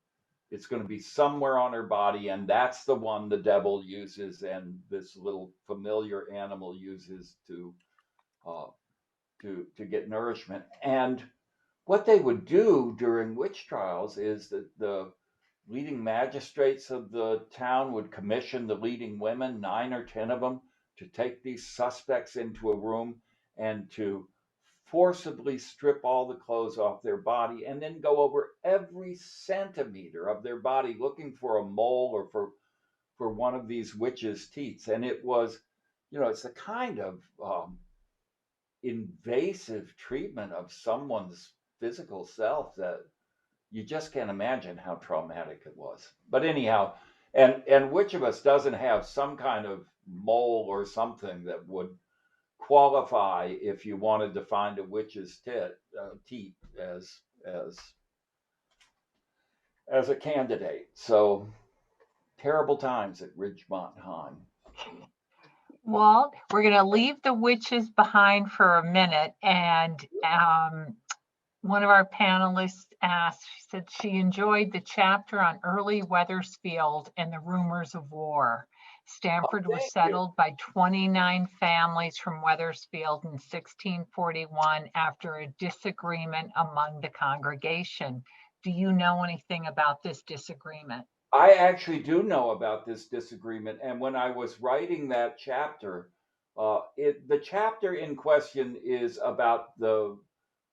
It's going to be somewhere on her body, and that's the one the devil uses, and this little familiar animal uses to get nourishment. And what they would do during witch trials is that the leading magistrates of the town would commission the leading women, 9 or 10 of them, to take these suspects into a room and to forcibly strip all the clothes off their body, and then go over every centimeter of their body looking for a mole or for one of these witches' teats. And it was, it's a kind of invasive treatment of someone's physical self that you just can't imagine how traumatic it was. But anyhow, and which of us doesn't have some kind of mole or something that would qualify if you wanted to find a witch's teat as a candidate? So terrible times at Ridgemont High. Walt, we're going to leave the witches behind for a minute, and one of our panelists asked, she said she enjoyed the chapter on early Wethersfield and the rumors of war. Stamford was Thank you. settled by 29 families from Wethersfield in 1641 after a disagreement among the congregation. Do you know anything about this disagreement? I actually do know about this disagreement, and when I was writing that chapter, the chapter in question is about the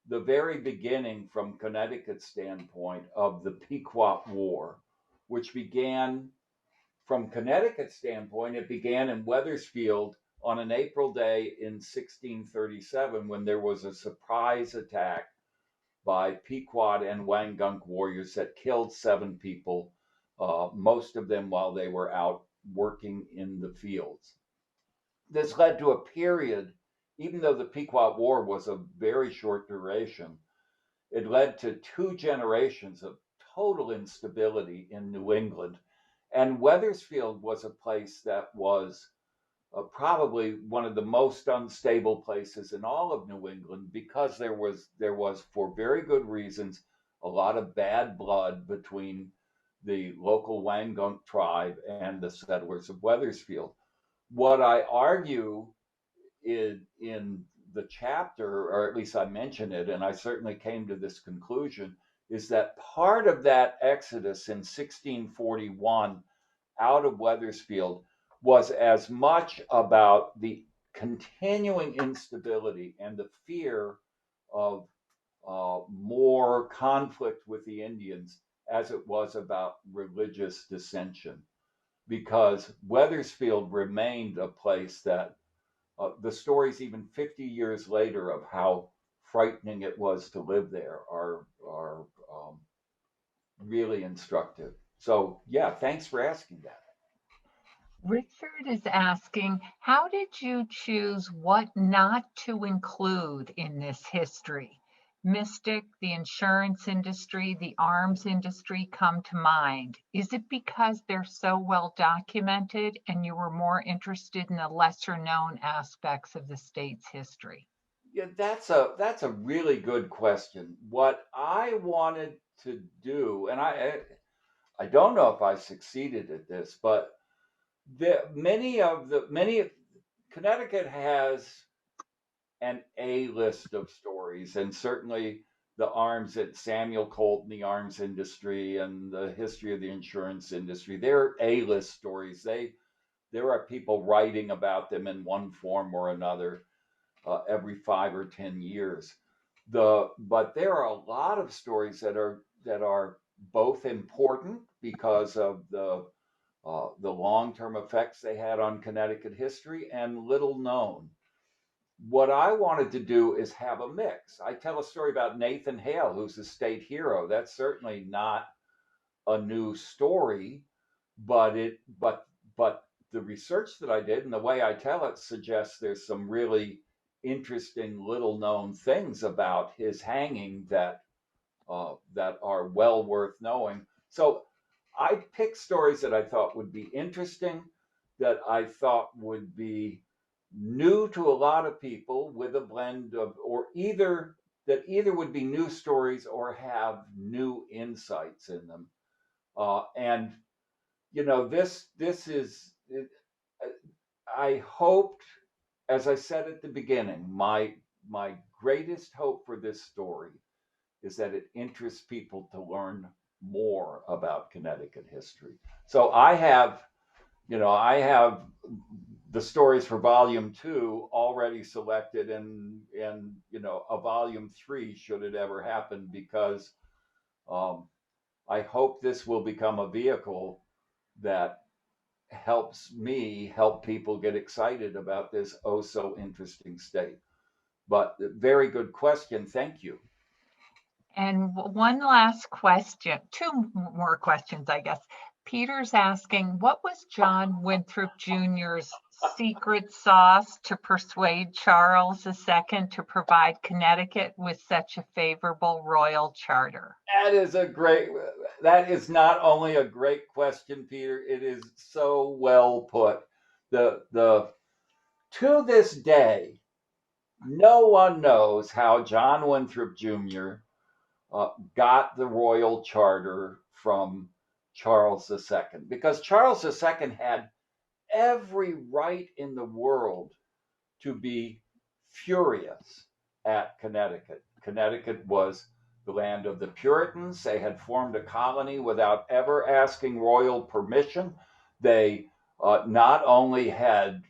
very beginning, from Connecticut's standpoint, of the Pequot War, which began, from Connecticut's standpoint, it began in Wethersfield on an April day in 1637 when there was a surprise attack by Pequot and Wangunk warriors that killed 7 people, most of them while they were out working in the fields. This led to a period, even though the Pequot War was a very short duration, it led to 2 generations of total instability in New England. And Wethersfield was a place that was probably one of the most unstable places in all of New England, because there was, for very good reasons, a lot of bad blood between the local Wangunk tribe and the settlers of Wethersfield. What I argue in the chapter, or at least I mention it, and I certainly came to this conclusion, is that part of that exodus in 1641 out of Wethersfield was as much about the continuing instability and the fear of more conflict with the Indians as it was about religious dissension, because Wethersfield remained a place that the stories, even 50 years later, of how frightening it was to live there are really instructive. So, yeah, thanks for asking that. Richard is asking, how did you choose what not to include in this history? Mystic, the insurance industry, the arms industry come to mind. Is it because they're so well documented and you were more interested in the lesser known aspects of the state's history? Yeah, that's a really good question. What I wanted to do, and I don't know if I succeeded at this, but many Connecticut has an A list of stories, and certainly the arms at Samuel Colt and the arms industry and the history of the insurance industry. They're A list stories. There are people writing about them in one form or another every 5 or 10 years. But there are a lot of stories that are both important because of the long-term effects they had on Connecticut history, and little known. What I wanted to do is have a mix. I tell a story about Nathan Hale, who's a state hero. That's certainly not a new story, but but the research that I did and the way I tell it suggests there's some really interesting little known things about his hanging that are well worth knowing. So I picked stories that I thought would be interesting, that I thought would be new to a lot of people, with a blend of, or either would be new stories or have new insights in them. And this is, I hoped, as I said at the beginning, my greatest hope for this story is that it interests people to learn more about Connecticut history. So I have the stories for volume 2 already selected, and a volume 3 should it ever happen, because I hope this will become a vehicle that helps me help people get excited about this oh so interesting state. But very good question. Thank you. And one last question, 2 more questions, I guess. Peter's asking, what was John Winthrop Jr.'s secret sauce to persuade Charles II to provide Connecticut with such a favorable royal charter? That is not only a great question, Peter, it is so well put. To this day, no one knows how John Winthrop Jr. got the royal charter from Charles II, because Charles II had every right in the world to be furious at Connecticut. Connecticut was the land of the Puritans. They had formed a colony without ever asking royal permission. They not only had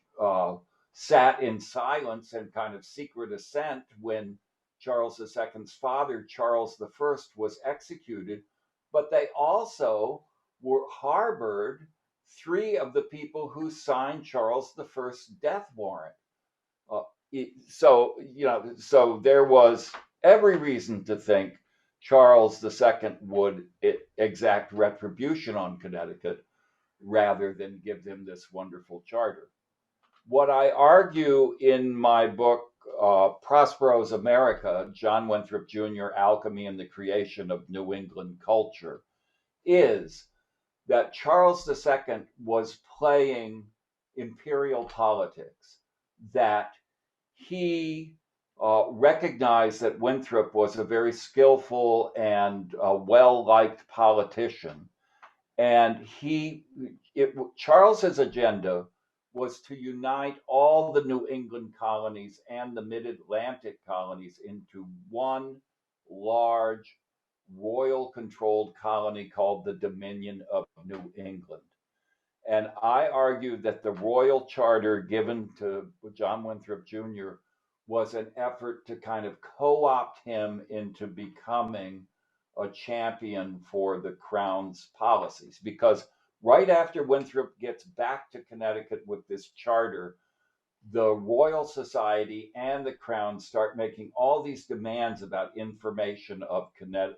sat in silence and kind of secret assent when Charles II's father, Charles I, was executed, but they also were harbored three of the people who signed Charles I's death warrant. Uh, so there was every reason to think Charles II would exact retribution on Connecticut rather than give them this wonderful charter. What I argue in my book, Prospero's America, John Winthrop Jr., Alchemy and the Creation of New England Culture, is that Charles II was playing imperial politics, that he recognized that Winthrop was a very skillful and well-liked politician. And Charles's agenda was to unite all the New England colonies and the mid-Atlantic colonies into one large royal-controlled colony called the Dominion of New England. And I argue that the royal charter given to John Winthrop Jr. was an effort to kind of co-opt him into becoming a champion for the Crown's policies. Because right after Winthrop gets back to Connecticut with this charter, the Royal Society and the Crown start making all these demands about information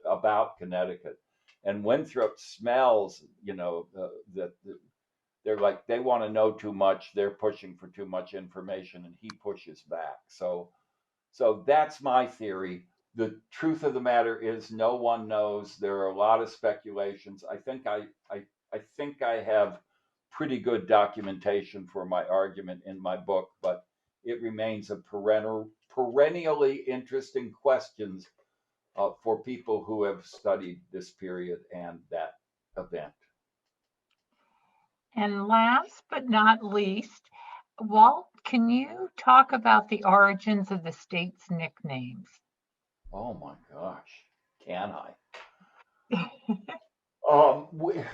about Connecticut. And Winthrop smells, that they're like, they want to know too much. They're pushing for too much information, and he pushes back. So that's my theory. The truth of the matter is, no one knows. There are a lot of speculations. I think I have pretty good documentation for my argument in my book, but it remains a perennially interesting questions for people who have studied this period and that event. And last but not least, Walt, can you talk about the origins of the state's nicknames? Oh my gosh, can I?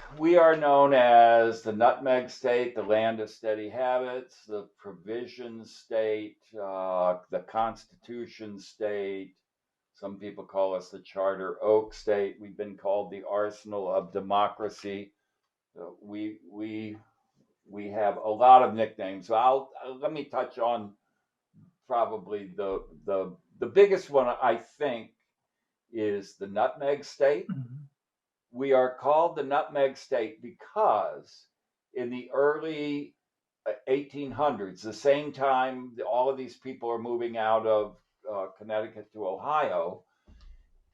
We are known as the Nutmeg State, the Land of Steady Habits, the Provision State, the Constitution State. Some people call us the Charter Oak State. We've been called the Arsenal of Democracy. We have a lot of nicknames. So let me touch on probably the biggest one, I think, is the Nutmeg State. Mhm. We are called the Nutmeg State because in the early 1800s, the same time all of these people are moving out of Connecticut to Ohio,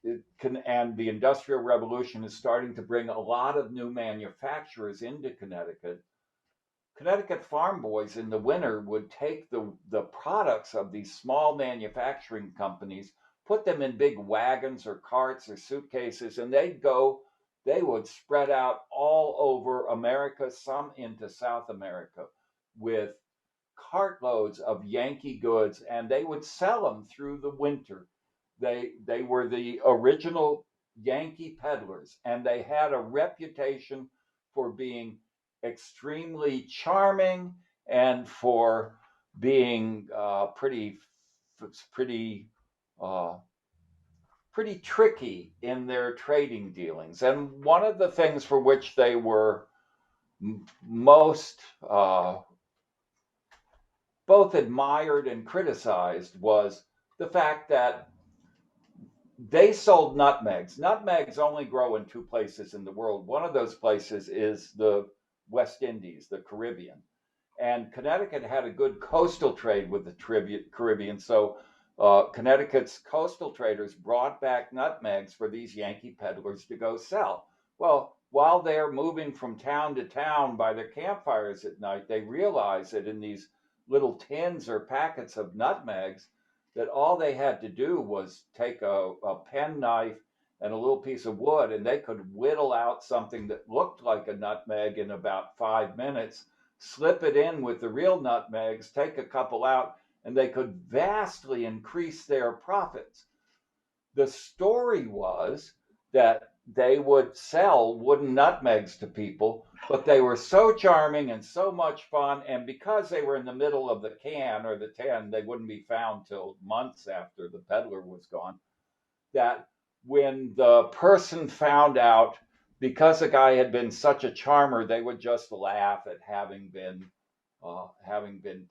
and the Industrial Revolution is starting to bring a lot of new manufacturers into Connecticut. Connecticut farm boys in the winter would take the products of these small manufacturing companies, put them in big wagons or carts or suitcases, and they would spread out all over America, some into South America, with cartloads of Yankee goods, and they would sell them through the winter. They were the original Yankee peddlers, and they had a reputation for being extremely charming and for being pretty tricky in their trading dealings. And one of the things for which they were most both admired and criticized was the fact that they sold nutmegs. Nutmegs only grow in two places in the world. One of those places is the West Indies, the Caribbean. And Connecticut had a good coastal trade with the Caribbean. So Connecticut's coastal traders brought back nutmegs for these Yankee peddlers to go sell. Well, while they're moving from town to town by their campfires at night, they realized that in these little tins or packets of nutmegs, that all they had to do was take a penknife and a little piece of wood, and they could whittle out something that looked like a nutmeg in about 5 minutes, slip it in with the real nutmegs, take a couple out, and they could vastly increase their profits. The story was that they would sell wooden nutmegs to people, but they were so charming and so much fun, and because they were in the middle of the can or the tin, they wouldn't be found till months after the peddler was gone, that when the person found out, because the guy had been such a charmer, they would just laugh at having been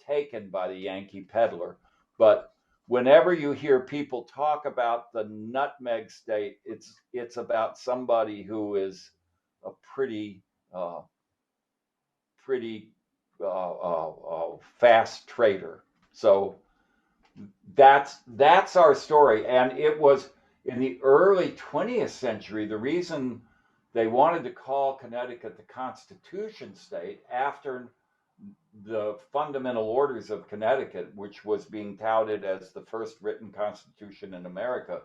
taken by the Yankee peddler. But whenever you hear people talk about the Nutmeg State, it's about somebody who is a pretty fast trader. So that's our story, and it was in the early 20th century. The reason they wanted to call Connecticut the Constitution State after the Fundamental Orders of Connecticut, which was being touted as the first written constitution in America,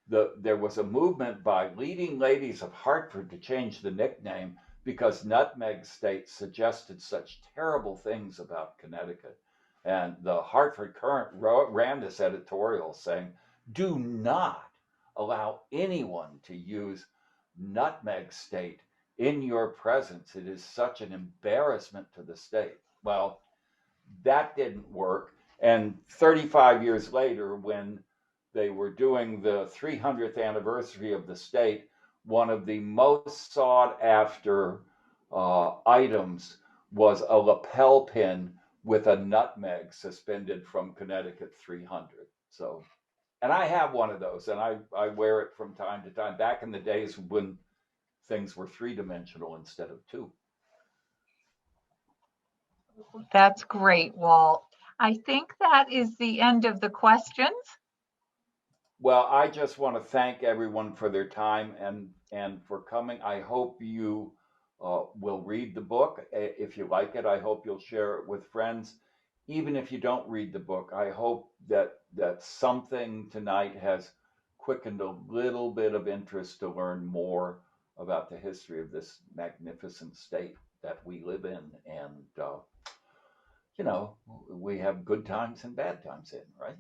there was a movement by leading ladies of Hartford to change the nickname because Nutmeg State suggested such terrible things about Connecticut. And the Hartford Courant ran this editorial saying, do not allow anyone to use Nutmeg State in your presence. It is such an embarrassment to the state. Well, that didn't work. And 35 years later, when they were doing the 300th anniversary of the state, one of the most sought after items was a lapel pin with a nutmeg suspended from Connecticut 300. So, and I have one of those, and I wear it from time to time, back in the days when things were three-dimensional instead of two. That's great, Walt. I think that is the end of the questions. Well, I just want to thank everyone for their time and for coming. I hope you will read the book. If you like it, I hope you'll share it with friends. Even if you don't read the book, I hope that something tonight has quickened a little bit of interest to learn more about the history of this magnificent state that we live in. And, you know, we have good times and bad times in, right?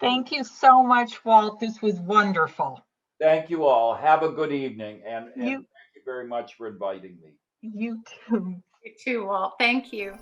Thank you so much, Walt. This was wonderful. Thank you all. Have a good evening. And You thank you very much for inviting me. too. You too, Walt. Thank you.